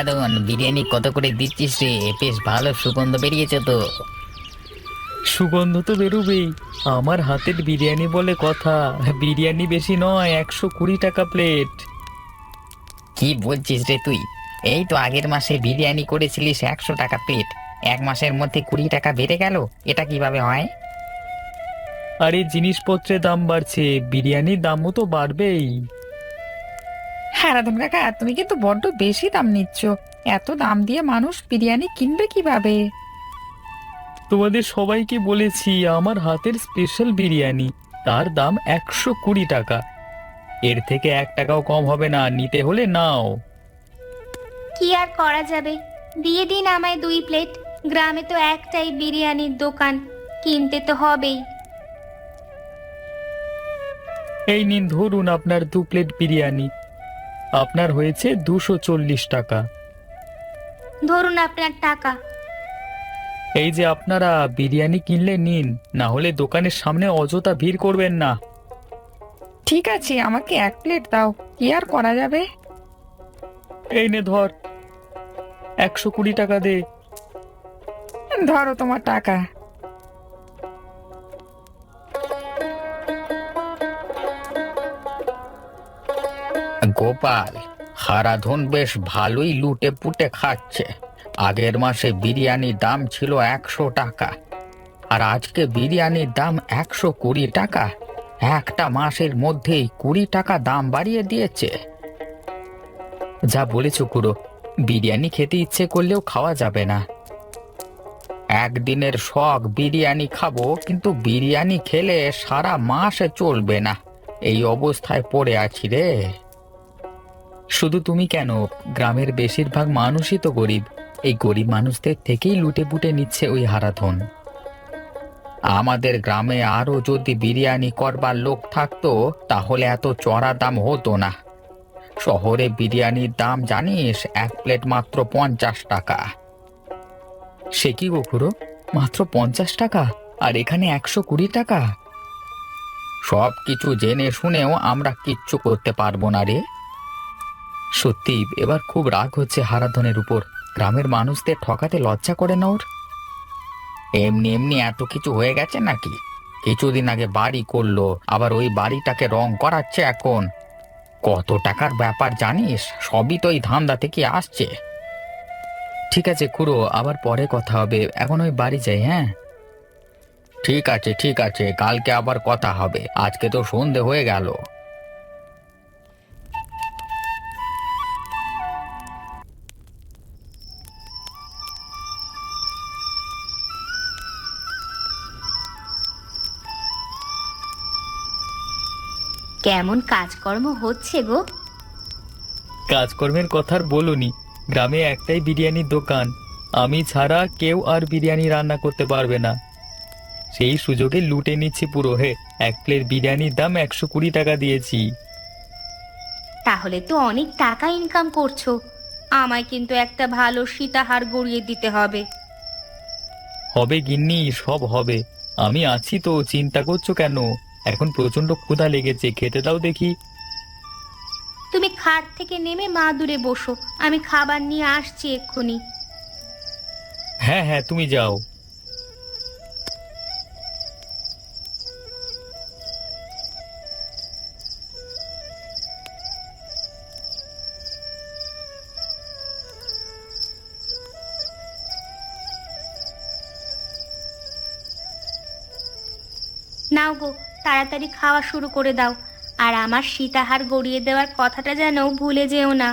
হারাধন, বিরিয়ানি কত করে দিচ্ছিস রে? বেশ ভালো সুগন্ধ বেরিয়েছে তো। সুগন্ধ তো বেরোবেই। আমার হাতের বিরিয়ানি বলে কথা। বিরিয়ানি বেশি নয়, 120 টাকা প্লেট। কি বলছিস রে তুই? এই তো আগের মাসে বিরিয়ানি করেছিলিস 100 টাকা প্লেট, 1 মাসের মধ্যে 20 টাকা বেড়ে গেল। এটা কিভাবে হয়? আরে জিনিসপত্রের দাম বাড়ছে, বিরিয়ানির দামও তো বাড়বেই। হারাধন কাকা, তুমি কিন্তু বড্ড বেশি দাম নিচ্ছ। এত দাম দিয়ে মানুষ বিরিয়ানি কিনবে কিভাবে? তোমাদের সবাইকে বলেছি আমার হাতের স্পেশাল বিরিয়ানি, তার দাম 120 টাকা। এর থেকে 1 টাকাও কম হবে না, নিতে হলে নাও। কি আর করা যাবে, দিয়ে দিন আমায় 2 প্লেট। গ্রামে তো একটাই বিরিয়ানির দোকান, কিনতে তো হবেই। এই নিন, ধরুন আপনার 2 প্লেট বিরিয়ানি। আপনার হয়েছে 240 টাকা। ধরুন আপনার টাকা। এই যে আপনারা বিরিয়ানি কিনলে নিন, না হলে দোকানের সামনে অযথা ভিড় করবেন না। ঠিক আছে, আমাকে 1 প্লেট দাও। কি আর করা যাবে? এই নে ধর, 120 টাকা দে। ধরো তোমার টাকা। গোপাল, হারাধন বেশ ভালোই লুটে পুটে খাচ্ছে। আগের মাসে বিরিয়ানির দাম ছিল 100 টাকা, আর আজকে বিরিয়ানির দাম 120 টাকা। একটা মাসের মধ্যেই 20 টাকা দাম বাড়িয়ে দিয়েছে। যা বলেছো খুড়ো, বিরিয়ানি খেতে ইচ্ছে করলেও খাওয়া যাবে না। একদিনের শখ বিরিয়ানি খাবো, কিন্তু বিরিয়ানি খেলে সারা মাস চলবে না। এই অবস্থায় পড়ে আছি রে। শুধু তুমি কেন, গ্রামের বেশিরভাগ মানুষই তো গরিব। এই গরিব মানুষদের থেকেই লুটে পুটে নিচ্ছে ওই হারাধন। আমাদের গ্রামে আরো যদি বিরিয়ানি করবার লোক থাকতো, তাহলে এত চড়া দাম হতো না। শহরে বিরিয়ানির দাম জানিস, 1 প্লেট মাত্র 50 টাকা। সে কি গো খুড়ো, মাত্র 50 টাকা, আর এখানে 120 টাকা? সব কিছু জেনে শুনেও আমরা কিচ্ছু করতে পারবো না রে। সত্যি এবার খুব রাগ হচ্ছে হারাধনের উপর। গ্রামের মানুষদের ঠকাতে লজ্জা করে না ওর? এমনি এমনি এত কিছু হয়ে গেছে নাকি? কিছুদিন আগে বাড়ি করলো, আবার ওই বাড়িটাকে রং করাচ্ছে এখন। কত টাকার ব্যাপার জানিস? সবই তো এই ধান্দা থেকে আসছে। ঠিক আছে খুড়ো, আবার পরে কথা হবে, এখন ওই বাড়ি যাই, হ্যাঁ? ঠিক আছে ঠিক আছে, কালকে আবার কথা হবে, আজকে তো সন্ধে হয়ে গেল। কেমন কাজকর্ম হচ্ছে গো? কাজকর্মের কথা আর বলুনি, গ্রামে একটাই বিরিয়ানির দোকান। আমি ছাড়া কেউ আর বিরিয়ানি রান্না করতে পারবে না। সেই সুযোগে লুটে নিচ্ছি পুরো। 1 প্লেট বিরিয়ানির দাম 120 টাকা দিয়েছি। তাহলে তো অনেক টাকা ইনকাম করছো। আমায় কিন্তু একটা ভালো সীতাহার গড়িয়ে দিতে হবে। হবে গিন্নি, সব হবে। আমি আছি তো, চিন্তা করছো কেন? এখন প্রচন্ড ক্ষুধা লেগেছে, খেতে দাও দেখি। তুমি খাট থেকে নেমে মা দূরে বসো, আমি খাবার নিয়ে আসছি এক্ষুনি। হ্যাঁ হ্যাঁ, তুমি যাও। নাও গো, তাড়াতাড়ি খাওয়া শুরু করে দাও। আর আমার সীতাহার গড়িয়ে দেওয়ার কথাটা যেন ভুলে যেও না।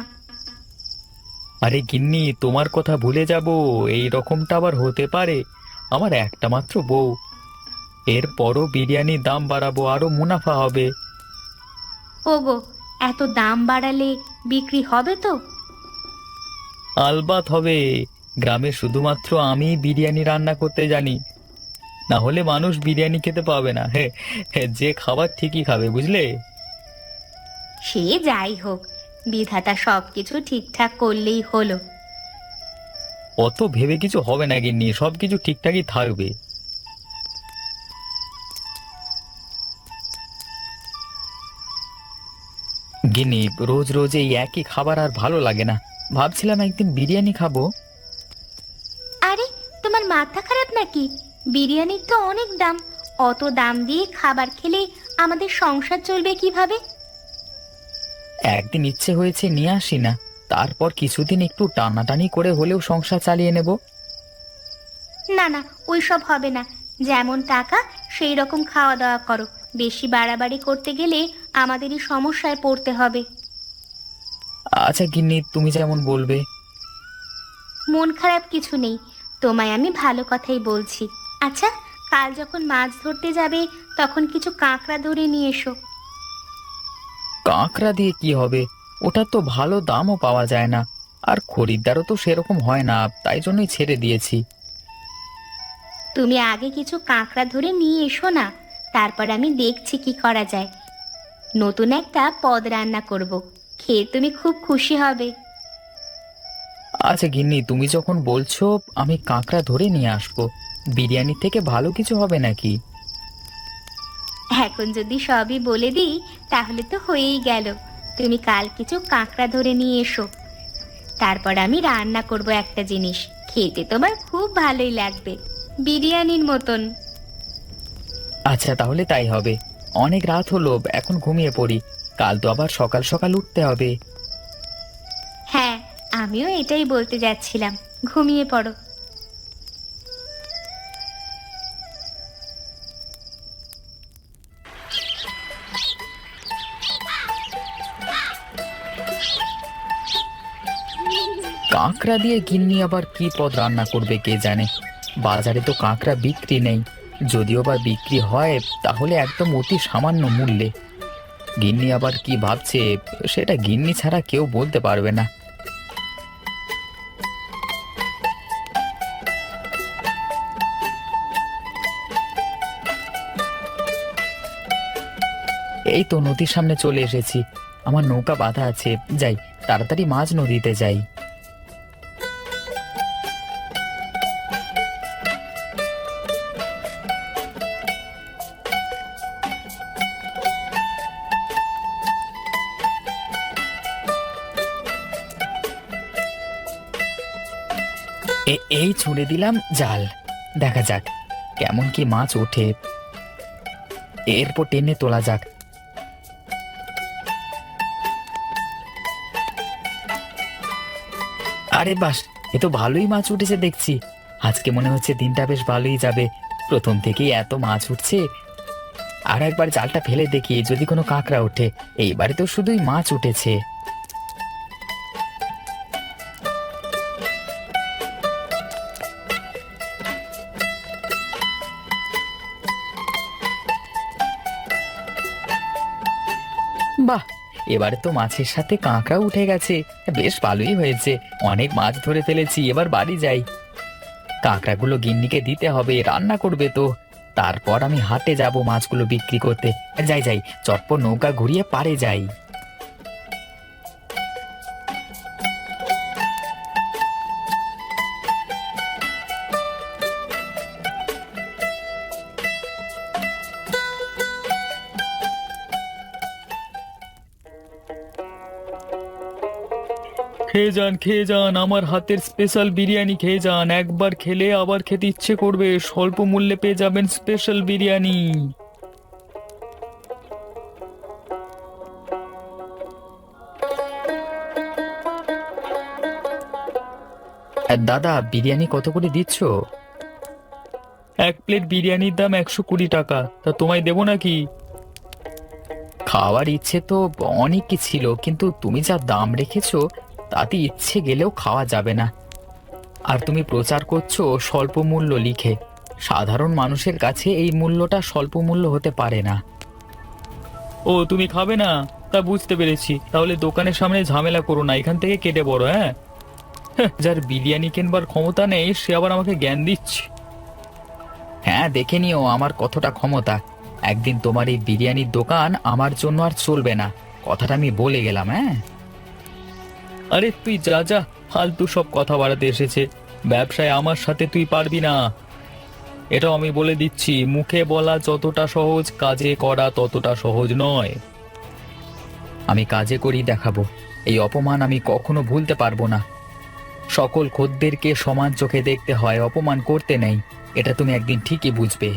আরে গিন্নি, তোমার কথা ভুলে যাব? এই রকমটা আবার হতে পারে? আমার একটা মাত্র বউ। এরপরও বিরিয়ানির দাম বাড়াবো, আরো মুনাফা হবে। ওগো, এত দাম বাড়ালে বিক্রি হবে তো? আলবাত হবে। গ্রামে শুধুমাত্র আমি বিরিয়ানি রান্না করতে জানি, না হলে মানুষ বিরিয়ানি খেতে পাবে না। যে খাবার ঠিকই খাবে, বুঝলে? সে যাই হোক, বিধাতা সবকিছু ঠিকঠাক করলেই হলো। অত ভেবে কিছু হবে না গিন্নি, সব কিছু ঠিকঠাকই থাকবে। গিন্নি, রোজ রোজ এই একই খাবার আর ভালো লাগে না। ভাবছিলাম একদিন বিরিয়ানি খাবো। আরে, তোমার মাথা খারাপ নাকি? বিরিয়ানির তো অনেক দাম। অত দাম দিয়ে খাবার খেলে আমাদের সংসার চলবে কিভাবে? একদিন ইচ্ছে হয়েছে নিয়ে আসি না, তারপর কিছুদিন একটু টানাটানি করে হলেও সংসার চালিয়ে নেব। না না, ওইসব হবে না। যেমন টাকা সেই রকম খাওয়া দাওয়া করো। বেশি বাড়াবাড়ি করতে গেলে আমাদেরই সমস্যায় পড়তে হবে। আচ্ছা গিন্নি, তুমি যেমন বলবে। মন খারাপ কিছু নেই, তোমায় আমি ভালো কথাই বলছি। আচ্ছা, কাল যখন মাছ ধরতে যাবে তখন কিছু কাঁকড়া ধরে নিয়ে এসো। কাঁকড়া দিয়ে কি হবে? ওটা তো ভালো দামও পাওয়া যায় না, আর খরিদ্দারও তো সেরকম হয় না, তাই জন্যই ছেড়ে দিয়েছি। তুমি আগে কিছু কাঁকড়া ধরে নিয়ে এসো না, তারপর আমি দেখছি কি করা যায়। নতুন একটা পদ রান্না করব, খেয়ে তুমি খুব খুশি হবে। আচ্ছা গিন্নি, তুমি যখন বলছো, আমি কাঁকড়া ধরে নিয়ে আসবো। বিরিয়ানি থেকে ভালো কিছু হবে নাকি? এখন যদি সবই বলে দিই তাহলে তো হয়েই গেল। তুমি কাল কিছু কাঁকড়া ধরে নিয়ে এসো, তারপর আমি রান্না করব একটা জিনিস, খেতে তোমার খুব ভালোই লাগবে, বিরিয়ানির মতন। আচ্ছা তাহলে তাই হবে। অনেক রাত হলো, এখন ঘুমিয়ে পড়ি। কাল তো আবার সকাল সকাল উঠতে হবে। হ্যাঁ, আমিও এটাই বলতে যাচ্ছিলাম, ঘুমিয়ে পড়ো। কাঁকড়া দিয়ে গিন্নি আবার কি পদ রান্না করবে কে জানে। বাজারে তো কাঁকড়া বিক্রি নেই, যদিও বা বিক্রি হয় তাহলে একদম অতি সামান্য মূল্যে। গিন্নি আবার কি ভাবছে সেটা গিন্নি ছাড়া কেউ বলতে পারবে না। এই তো নদীর সামনে চলে এসেছি। আমার নৌকা বাঁধা আছে, যাই তাড়াতাড়ি মাছ নদীতে যাই। এই ছুঁড়ে দিলাম জাল, দেখা যাক কেমন কি মাছ ওঠে, এরপর টেনে তোলা যাক। আরে বাস, এ তো ভালোই মাছ উঠেছে দেখছি। আজকে মনে হচ্ছে দিনটা বেশ ভালোই যাবে, প্রথম থেকেই এত মাছ উঠছে। আর একবার জালটা ফেলে দেখি যদি কোনো কাঁকড়া ওঠে। এইবারে তো শুধুই মাছ উঠেছে। বাহ, এবারে তো মাছের সাথে কাঁকড়া উঠে গেছে, বেশ ভালোই হয়েছে। অনেক মাছ ধরে ফেলেছি, এবার বাড়ি যাই। কাঁকড়াগুলো গিন্নিকে দিতে হবে, রান্না করবে তো। তারপর আমি হাটে যাব মাছগুলো বিক্রি করতে। যাই যাই, চটপট নৌকা ঘুরিয়ে পাড়ে যাই। খেয়ে যান, খেয়ে যান, আমার হাতের স্পেশাল বিরিয়ানি খেয়ে যান। একবার খেলে আবার খেতে ইচ্ছে করবে। স্বল্প মূল্যে পেয়ে যাবেন স্পেশাল বিরিয়ানি। দাদা, বিরিয়ানি কত করে দিচ্ছ? এক প্লেট বিরিয়ানির দাম 120 টাকা। তা তোমায় দেবো নাকি? খাওয়ার ইচ্ছে তো অনেক কি ছিল, কিন্তু তুমি যা দাম রেখেছো তাতে ইচ্ছে গেলেও খাওয়া যাবে না। আর তুমি প্রচার করছো স্বল্প মূল্য লিখে, সাধারণ মানুষের কাছে এই মূল্যটা স্বল্প মূল্য হতে পারে না। ও, তুমি খাবে না? তা বুঝতে পেরেছি। তাহলে দোকানের সামনে ঝামেলা করো না, এখান থেকে কেটে পড়ো। হ্যাঁ, যার বিরিয়ানি কেনবার ক্ষমতা নেই সে আবার আমাকে জ্ঞান দিচ্ছে। হ্যাঁ, দেখে নিও আমার কতটা ক্ষমতা। একদিন তোমার এই বিরিয়ানির দোকান আমার জন্য আর চলবে না, কথাটা আমি বলে গেলাম। হ্যাঁ, আরে তুই যা যা, ফালতু সব কথা বাড়াতে এসেছে। ব্যবসায় আমার সাথে তুই পারবি না, এটাও আমি বলে দিচ্ছি। মুখে বলা যতটা সহজ, কাজে করা ততটা সহজ নয়। আমি কাজে করি দেখাবো, এই অপমান আমি কখনো ভুলতে পারবো না। সকল খদ্দেরকে সমান চোখে দেখতে হয়, অপমান করতে নেই। এটা তুমি একদিন ঠিকই বুঝবে।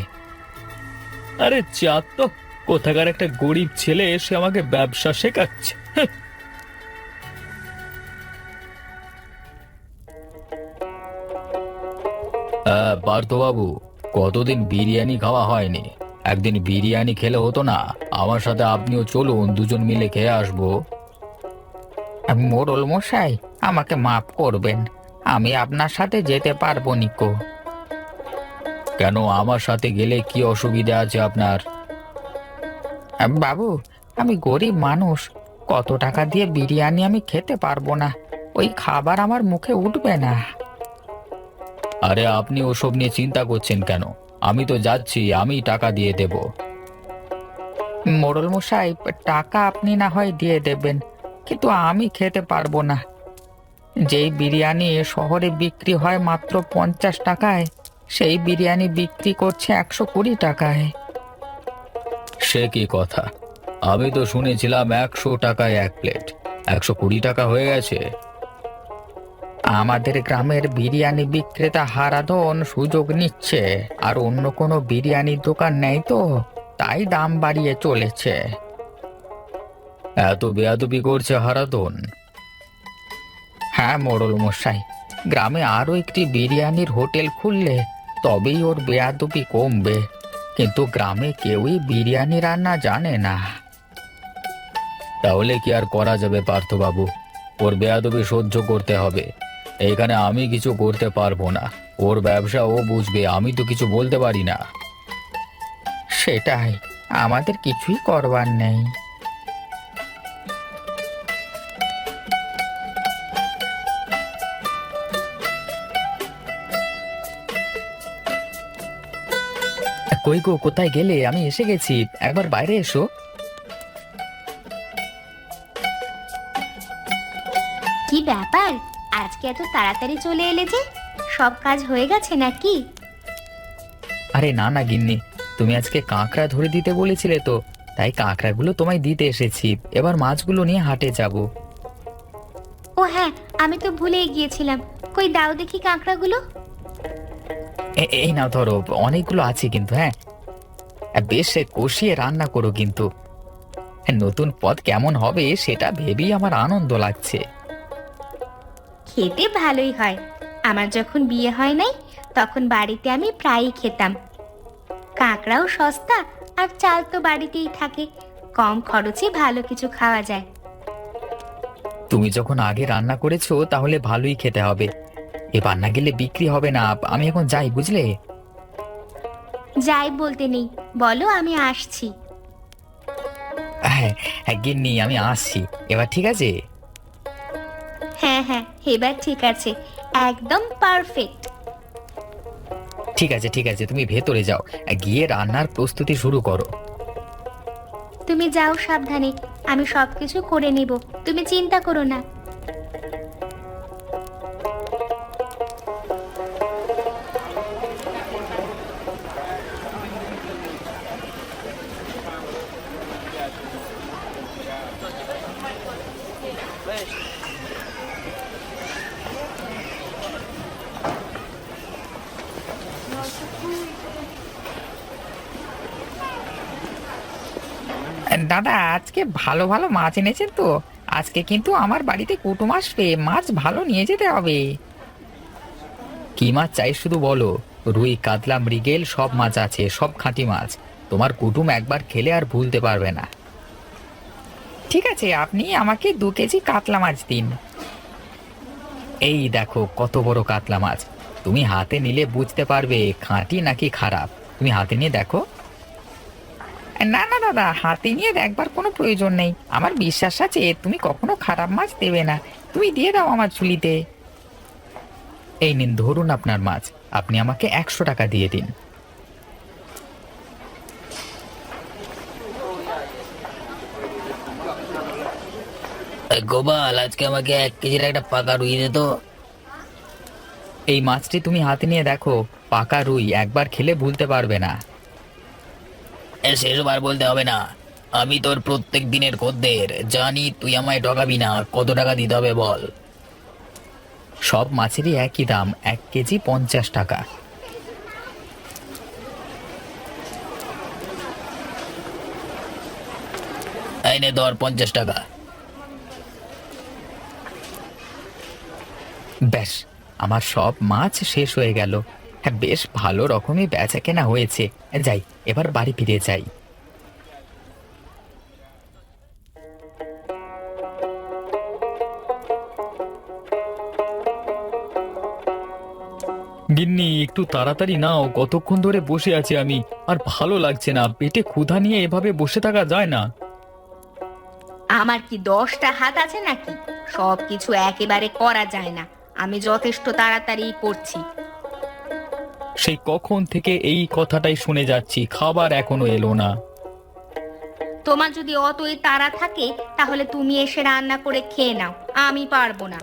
আরে যা তো, কোথাকার একটা গরিব ছেলে এসে আমাকে ব্যবসা শেখাচ্ছে। পার্থবাবু, কতদিন বিরিয়ানি খাওয়া হয়নি, একদিন বিরিয়ানি খেলে হতো না? আমার সাথে আপনিও চলুন, দুজন মিলে খেয়ে আসবো। মোড়ল মশাই, আমাকে মাফ করবেন, আমি আপনার সাথে যেতে পারবো নিকো। কেন, আমার সাথে গেলে কি অসুবিধা আছে আপনার? বাবু, আমি গরিব মানুষ, কত টাকা দিয়ে বিরিয়ানি আমি খেতে পারবো না, ওই খাবার আমার মুখে উঠবে না। আরে আপনি ওসব নিয়ে চিন্তা করছেন কেন? আমি তো যাচ্ছি, আমি টাকা দিয়ে দেব। মোড়ল মশাই, টাকা আপনি না হয় দিয়ে দেবেন, কিন্তু আমি খেতে পারবো না। যেই বিরিয়ানি শহরে বিক্রি হয় মাত্র 50 টাকায়, সেই বিরিয়ানি বিক্রি করছে 120 টাকায়। সে কি কথা? আমি তো শুনেছিলাম 100 টাকায় এক প্লেট, 120 টাকা হয়ে গেছে। আমাদের গ্রামের বিরিয়ানি বিক্রেতা হারাধন সুযোগ নিচ্ছে, আর অন্য কোনো বিরিয়ানির দোকান নেই তো, তাই দাম বাড়িয়ে চলেছে। এত বেয়াদবি করছে হারাধন? হ্যাঁ মোড়ল মশাই, গ্রামে আরো একটি বিরিয়ানির হোটেল খুললে তবেই ওর বেয়াদবি কমবে, কিন্তু গ্রামে কেউই বিরিয়ানি রান্না জানে না। তাহলে কি আর করা যাবে পার্থবাবু? ওর বেয়াদবি সহ্য করতে হবে। এখানে আমি কিছু করতে পারবো না, ওর ব্যবসা ও বুঝবে, আমি তো কিছু বলতে পারি না। সেটাই, আমাদের কিছুই করবার নেই। কই গো, কোথায় গেলে? আমি এসে গেছি, একবার বাইরে এসো। কি ব্যাপার, আজকে এত তাড়াতাড়ি চলে এলে যে? সব কাজ হয়ে গেছে নাকি? আরে না না গিন্নি, তুমি আজকে কাঁকড়া ধরে দিতে বলেছিলে তো, তাই কাঁকড়াগুলো তোমায় দিতে এসেছি। এবার মাছগুলো নিয়ে হাটে যাব। ও হ্যাঁ, আমি তো ভুলেই গিয়েছিলাম। কই দাও দেখি কাঁকড়াগুলো। এই নাও ধরো, অনেকগুলো আছে কিন্তু। হ্যাঁ, বেশ কষিয়ে রান্না করো কিন্তু। নতুন পদ কেমন হবে সেটা ভেবেই আমার আনন্দ লাগছে। খেতে ভালোই হয়। আমার যখন বিয়ে হয় নাই, তখন বাড়িতে আমি প্রায়ই খেতাম। কাঁকড়াও সস্তা, আর চাল তো বাড়িতেই থাকে, কম খরচে ভালো কিছু খাওয়া যায়। তুমি যখন আগে রান্না করেছো তাহলে ভালোই খেতে হবে। এবার না গেলে বিক্রি হবে না। আমি এখন যাই, বুঝলে? যাই বলতে নেই, বলো আমি আসছি। হ্যাঁ হ্যাঁ গিন্নি, আমি আসছি। এবার ঠিক আছে? হ্যাঁ হ্যাঁ, এবার ঠিক আছে, একদম পারফেক্ট। ঠিক আছে ঠিক আছে, তুমি ভেতরে যাও, গিয়ে রান্নার প্রস্তুতি শুরু করো। তুমি যাও সাবধানে, আমি সবকিছু করে নেব, তুমি চিন্তা করো না। দাদা, আজকে ভালো ভালো মাছ এনেছেন তো? আজকে কিন্তু আমার বাড়িতে কুটুম আসবে, মাছ ভালো নিয়ে যেতে হবে। কি মাছ চাই শুধু বলো। রুই, কাতলা, মৃগেল সব মাছ আছে, সব খাঁটি মাছ। তোমার কুটুম একবার খেলে আর ভুলতে পারবে না। ঠিক আছে, আপনি আমাকে 2 কেজি কাতলা মাছ দিন। এই দেখো কত বড় কাতলা মাছ, তুমি হাতে নিলে বুঝতে পারবে খাঁটি নাকি খারাপ। তুমি হাতে নিয়ে দেখো। না না দাদা, হাতে নিয়ে দেখবার কোনো প্রয়োজন নেই, আমার বিশ্বাস আছে তুমি কখনো খারাপ মাছ দেবে না। তুমি দিয়ে দাও আমার ঝুলিতে। এই নিন, ধরুন আপনার মাছ। আপনি আমাকে 100 টাকা দিয়ে দিন। গোপাল, আজকে আমাকে 1 কেজির একটা পাকা রুই দে তো। এই মাছটি তুমি হাতে নিয়ে দেখো, পাকা রুই, একবার খেলে ভুলতে পারবে না। শেষবার বলতে হবে না, আমি তোর প্রত্যেক দিনের খদ্দের, জানি তুই আমায় ঠকাবি না। কত টাকা দিতে হবে বল? সব মাছেরই একই দাম, 1 কেজি 50 টাকা। এই নে ধর 50 টাকা। ব্যাস, আমার সব মাছ শেষ হয়ে গেল। হ্যাঁ, বেশ ভালো রকমই বেচা কেনা হয়েছে। যাই, এবার বাড়ি ফিরে যাই। গিন্নি, একটু তাড়াতাড়ি নাও, কতক্ষণ ধরে বসে আছি আমি, আর ভালো লাগছে না। পেটে ক্ষুধা নিয়ে এভাবে বসে থাকা যায় না। আমার কি 10টা হাত আছে নাকি? সব কিছু একেবারে করা যায় না। আমি যথেষ্ট তাড়াতাড়ি করছি। সেই কখন থেকে এই কথাটাই শুনে যাচ্ছি, খাবার এখনো এলো না। তোমার যদি অতই তাড়া থাকে তাহলে তুমি এসে রান্না করে খেয়ে নাও, আমি পারবো না।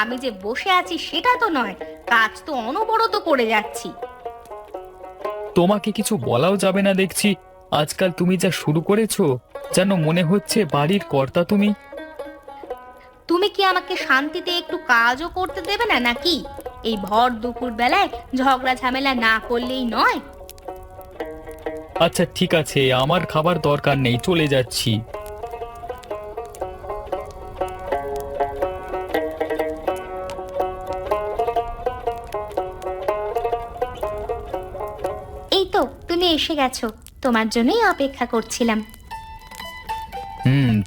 আমি যে বসে আছি সেটা তো নয়, কাজ তো অনবরত করে যাচ্ছি। তোমাকে কিছু বলাও যাবে না দেখছি। আজকাল তুমি যা শুরু করেছো, যেন মনে হচ্ছে বাড়ির কর্তা তুমি। তুমি কি আমাকে শান্তিতে একটু কাজও করতে দেবে না নাকি? এই ভর দুপুর বেলায় ঝগড়া ঝামেলা না করলেই নয়। আচ্ছা ঠিক আছে, আমার খাবার দরকার নেই, চলে যাচ্ছি। এই তো তুমি এসে গেছো, তোমার জন্যই অপেক্ষা করছিলাম।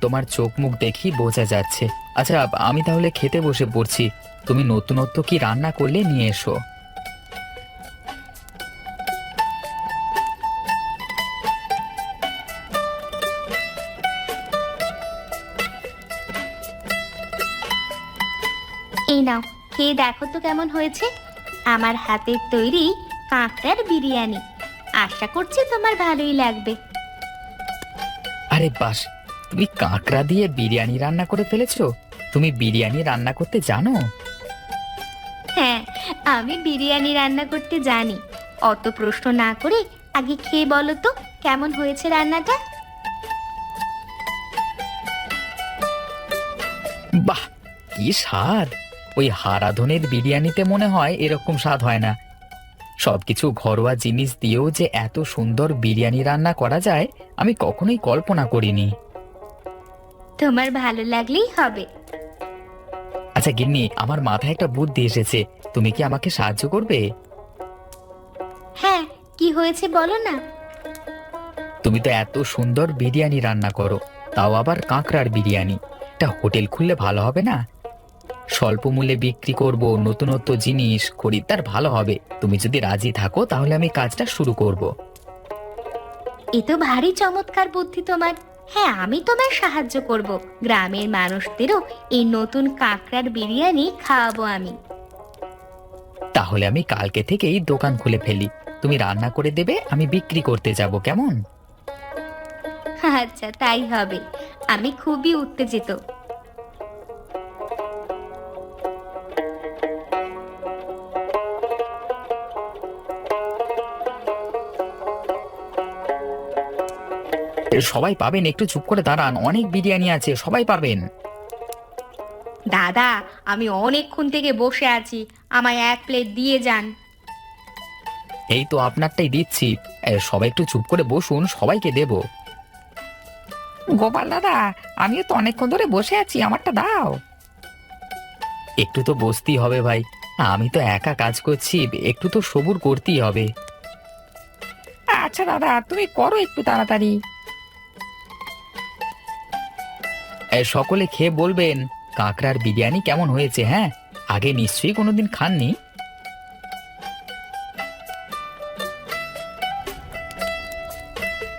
তোমার চোখ মুখ দেখি বোঝা যাচ্ছে। আচ্ছা, আমি তাহলে খেতে বসে পড়ছি। তুমি নতুনত্ব কি রান্না করলে নিয়ে এসো। এই নাও, খেয়ে দেখো তো কেমন হয়েছে। আমার হাতের তৈরি কাঁকড়ার বিরিয়ানি। আশা করছি তোমার ভালোই লাগবে। আরে বাস, তুমি কাঁকড়া দিয়ে বিরিয়ানি রান্না করে ফেলেছো? তুমি বিরিয়ানি রান্না করতে জানো? হ্যাঁ, আমি বিরিয়ানি রান্না করতে জানি। অত প্রশ্ন না করে আগে খেয়ে বলো তো কেমন হয়েছে রান্নাটা। বাহ, কি স্বাদ! ওই হারাধনের বিরিয়ানিতে মনে হয় এরকম স্বাদ হয় না। সবকিছু ঘরোয়া জিনিস দিয়েও যে এত সুন্দর বিরিয়ানি রান্না করা যায়, আমি কখনোই কল্পনা করিনি। তোমার ভালো লাগলেই হবে। আচ্ছা গিন্নি, আমার মাথায় একটা বুদ্ধি এসেছে। তুমি কি আমাকে সাহায্য করবে? হ্যাঁ, কি হয়েছে বলো না। তুমি তো এত সুন্দর বিরিয়ানি রান্না করো, তাও আবার কাঁকড়ার বিরিয়ানি। একটা হোটেল খুললে ভালো হবে না? স্বল্প মূল্যে বিক্রি করব, নতুনত্ব জিনিস, খরিদ্দার ভালো হবে। তুমি যদি রাজি থাকো তাহলে আমি কাজটা শুরু করব। এ তো ভারী চমৎকার বুদ্ধি তোমার। হ্যাঁ, আমি তোমার সাহায্য করব। গ্রামের মানুষদেরও এই নতুন কাঁকড়ার বিরিয়ানি খাওয়াবো আমি। তাহলে আমি কালকে থেকেই দোকান খুলে ফেলি। তুমি রান্না করে দেবে, আমি বিক্রি করতে যাব, কেমন? আচ্ছা, তাই হবে। আমি খুবই উত্তেজিত। সবাই পাবেন, একটু চুপ করে দাঁড়ান। অনেক বিরিয়ানি আছে, সবাই পাবেন। দাদা, আমি অনেকক্ষণ থেকে বসে আছি, আমায় 1 প্লেট দিয়ে যান। এই তো আপনারটাই দিচ্ছি। সবাই একটু চুপ করে বসুন, সবাইকে দেব। গোপাল দাদা, আমিও তো অনেকক্ষণ ধরে বসে আছি, আমারটা দাও। একটু তো বসতেই হবে ভাই, আমি তো একা কাজ করছি, একটু তো সবুর করতেই হবে। আচ্ছা দাদা, তুমি করো একটু তাড়াতাড়ি। সকলে খেয়ে বলবেন কাঁকড়ার বিরিয়ানি কেমন হয়েছে। হ্যাঁ, আগে নিশ্চয়ই কোনোদিন খাননি।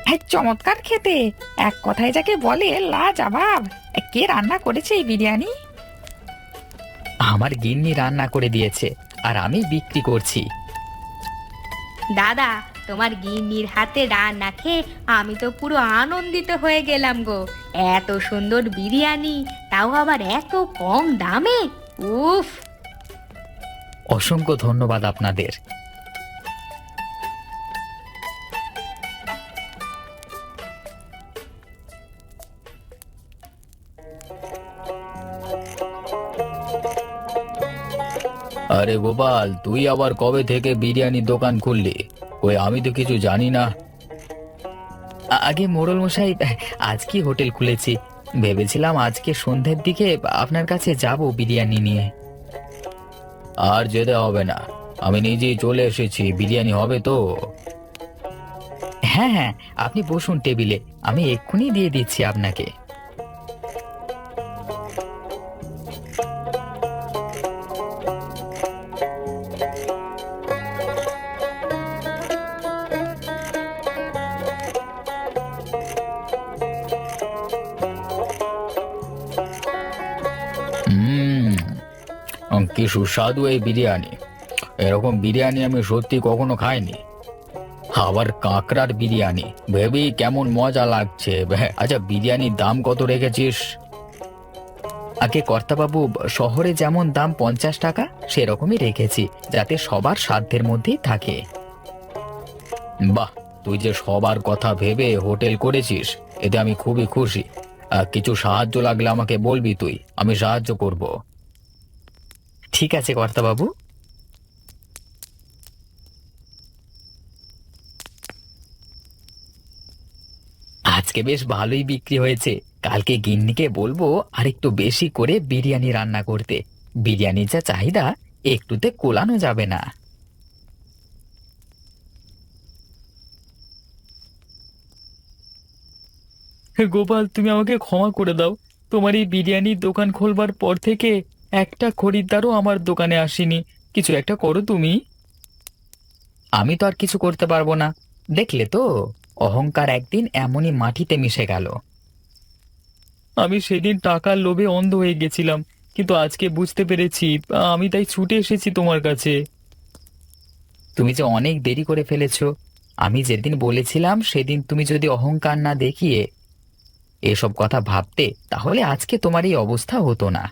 হ্যাঁ, চমৎকার খেতে। এক কথায় যাকে বলে লাজবাব। কে রান্না করেছে এই বিরিয়ানি? আমার গিন্নি রান্না করে দিয়েছে, আর আমি বিক্রি করছি। দাদা, তোমার গিন্নির হাতে রান্না খেয়ে আমি তো পুরো আনন্দিত হয়ে গেলাম গো। এত সুন্দর বিরিয়ানি, তাও আবার এত কম দামে। উফ! অসংখ্য ধন্যবাদ আপনাদের। আরে গোপাল, তুই আবার কবে থেকে বিরিয়ানির দোকান খুললি? ওই আমি তো কিছু জানি না। আগে মোড়ল মশাই, আজকে হোটেল খুলেছি। ভেবেছিলাম আজকে সন্ধ্যের দিকে আপনার কাছে যাব বিরিয়ানি নিয়ে। আর যেতে হবে না, আমি নিজেই চলে এসেছি। বিরিয়ানি হবে তো? হ্যাঁ হ্যাঁ, আপনি বসুন টেবিলে, আমি এক্ষুনি দিয়ে দিচ্ছি আপনাকে। হুম, কি সুস্বাদু এই বিরিয়ানি! এরকম বিরিয়ানি আমি সত্যি কখনো খাইনি। আবার কাঁকড়ার বিরিয়ানি, ভেবেই কেমন মজা লাগছে। আচ্ছা, বিরিয়ানির দাম কত রেখেছিস? আগে কর্তাবাবু, শহরে যেমন দাম 50 টাকা সেরকমই রেখেছি, যাতে সবার সাধ্যের মধ্যেই থাকে। বাহ, তুই যে সবার কথা ভেবে হোটেল করেছিস, এতে আমি খুবই খুশি। কিছু সাহায্য লাগলে আমাকে বলবি তুই, আমি সাহায্য করব। ঠিক আছে কর্তাবাবু। আজকে বেশ ভালোই বিক্রি হয়েছে। কালকে গিন্নিকে বলবো আর একটু বেশি করে বিরিয়ানি রান্না করতে। বিরিয়ানির যা চাহিদা, একটুতে কোলানো যাবে না। গোপাল, তুমি আমাকে ক্ষমা করে দাও। তোমার এই বিরিয়ানির দোকান খোলবার পর থেকে একটা খরিদ্দারও আমার দোকানে আসেনি। কিছু একটা করো তুমি। আমি তো আর কিছু করতে পারবো না। দেখলে তো, অহংকার একদিন এমনই মাটিতে মিশে গেল। আমি সেদিন টাকার লোভে অন্ধ হয়ে গেছিলাম, কিন্তু আজকে বুঝতে পেরেছি, আমি তাই ছুটে এসেছি তোমার কাছে। তুমি যে অনেক দেরি করে ফেলেছো। আমি যেদিন বলেছিলাম সেদিন তুমি যদি অহংকার না দেখিয়ে এসব কথা ভাবতে, তাহলে আজকে তোমার এই অবস্থা হতো না।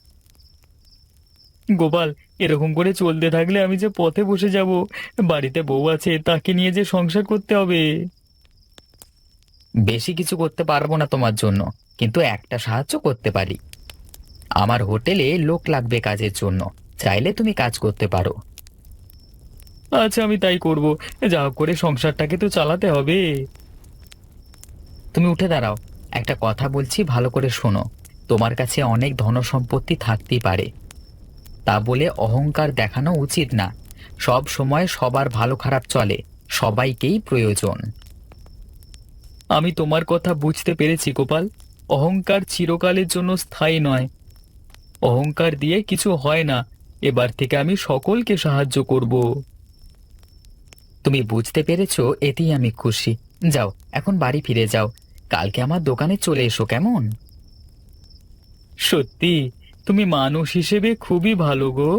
গোপাল, এরকম করে চলতে থাকলে আমি যে পথে বসে যাব। বাড়িতে বউ আছে, তাকে নিয়ে যে সংসার করতে হবে। বেশি কিছু করতে পারবো না তোমার জন্য, কিন্তু একটা সাহায্য করতে পারি। আমার হোটেলে লোক লাগবে কাজের জন্য, চাইলে তুমি কাজ করতে পারো। আচ্ছা, আমি তাই করব। যা হোক করে সংসারটাকে তো চালাতে হবে। তুমি উঠে দাঁড়াও, একটা কথা বলছি, ভালো করে শোনো। তোমার কাছে অনেক ধনসম্পত্তি থাকতেই পারে, তা বলে অহংকার দেখানো উচিত না। সব সময় সবার ভালো খারাপ চলে, সবাইকেই প্রয়োজন। আমি তোমার কথা বুঝতে পেরেছি গোপাল। অহংকার চিরকালের জন্য স্থায়ী নয়। অহংকার দিয়ে কিছু হয় না। এবার থেকে আমি সকলকে সাহায্য করব। তুমি বুঝতে পেরেছো, এতেই আমি খুশি। যাও, এখন বাড়ি ফিরে যাও। কালকে আমার দোকানে চলে এসো, কেমন? সত্যি, তুমি মানুষ হিসেবে খুবই ভালো গো।